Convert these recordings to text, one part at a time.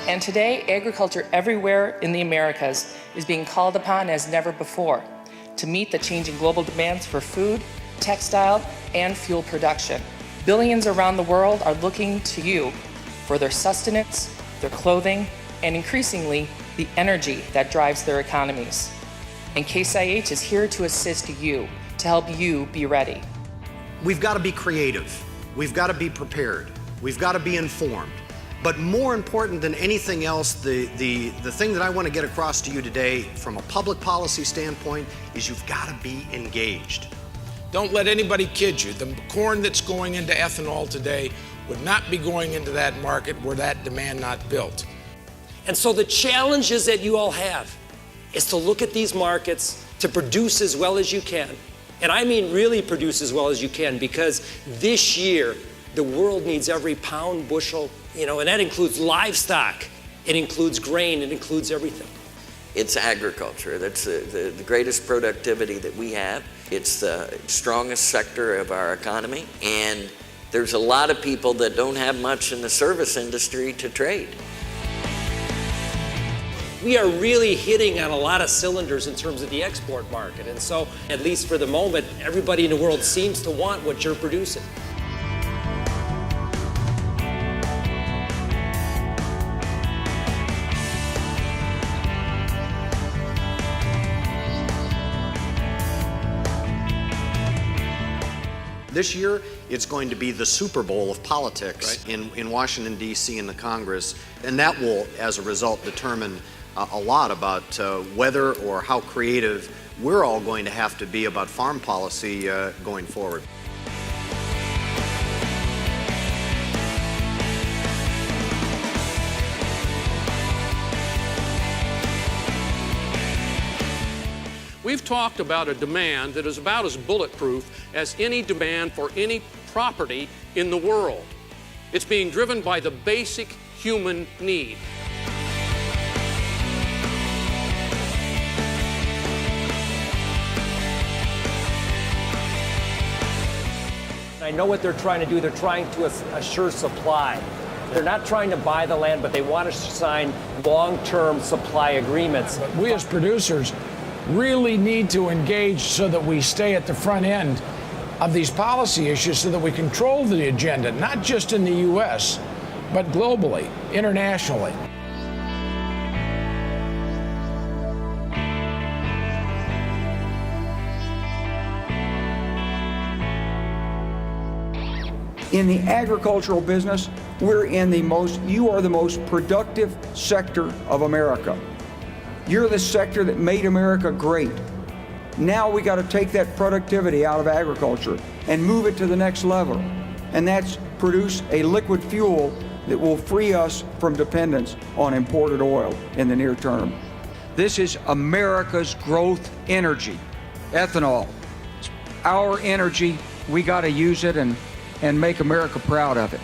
And today, agriculture everywhere in the Americas is being called upon as never before to meet the changing global demands for food, textile, and fuel production. Billions around the world are looking to you for their sustenance, their clothing, and increasingly, the energy that drives their economies. And Case IH is here to assist you, to help you be ready. We've got to be creative. We've got to be prepared. We've got to be informed. But more important than anything else, the thing that I want to get across to you today from a public policy standpoint is you've got to be engaged. Don't let anybody kid you. The corn that's going into ethanol today would not be going into that market were that demand not built. And so the challenges that you all have is to look at these markets, to produce as well as you can. And I mean really produce as well as you can, because this year, the world needs every pound, bushel, and that includes livestock, it includes grain, it includes everything. It's agriculture. That's the greatest productivity that we have. It's the strongest sector of our economy, and there's a lot of people that don't have much in the service industry to trade. We are really hitting on a lot of cylinders in terms of the export market, and so, at least for the moment, everybody in the world seems to want what you're producing. This year, it's going to be the Super Bowl of politics in Washington, D.C. and the Congress, and that will, as a result, determine a lot about whether or how creative we're all going to have to be about farm policy going forward. We've talked about a demand that is about as bulletproof as any demand for any property in the world. It's being driven by the basic human need. I know what they're trying to do. They're trying to assure supply. They're not trying to buy the land, but they want to sign long-term supply agreements. We as producers really need to engage so that we stay at the front end of these policy issues so that we control the agenda, not just in the U.S., but globally, internationally. In the agricultural business, you are the most productive sector of America. You're the sector that made America great. Now we got to take that productivity out of agriculture and move it to the next level. And that's produce a liquid fuel that will free us from dependence on imported oil in the near term. This is America's growth energy, ethanol. It's our energy, we got to use it and make America proud of it.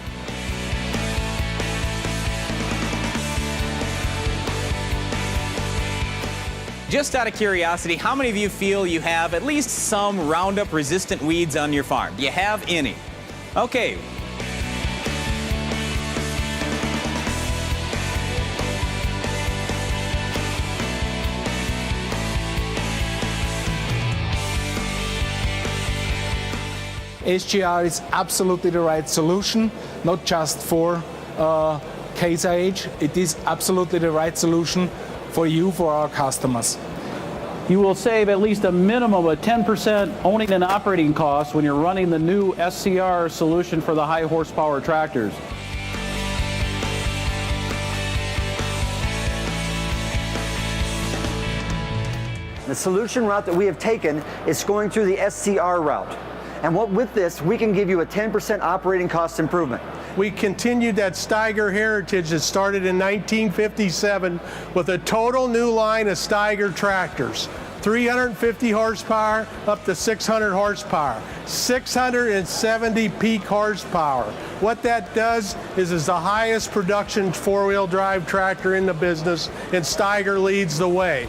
Just out of curiosity, how many of you feel you have at least some Roundup resistant weeds on your farm? Do you have any? Okay. HGR is absolutely the right solution, not just for Case IH. It is absolutely the right solution for you, for our customers. You will save at least a minimum of 10% owning and operating costs when you're running the new SCR solution for the high horsepower tractors. The solution route that we have taken is going through the SCR route. And with this, we can give you a 10% operating cost improvement. We continued that Steiger heritage that started in 1957 with a total new line of Steiger tractors. 350 horsepower up to 600 horsepower, 670 peak horsepower. What that does is the highest production four-wheel drive tractor in the business, and Steiger leads the way.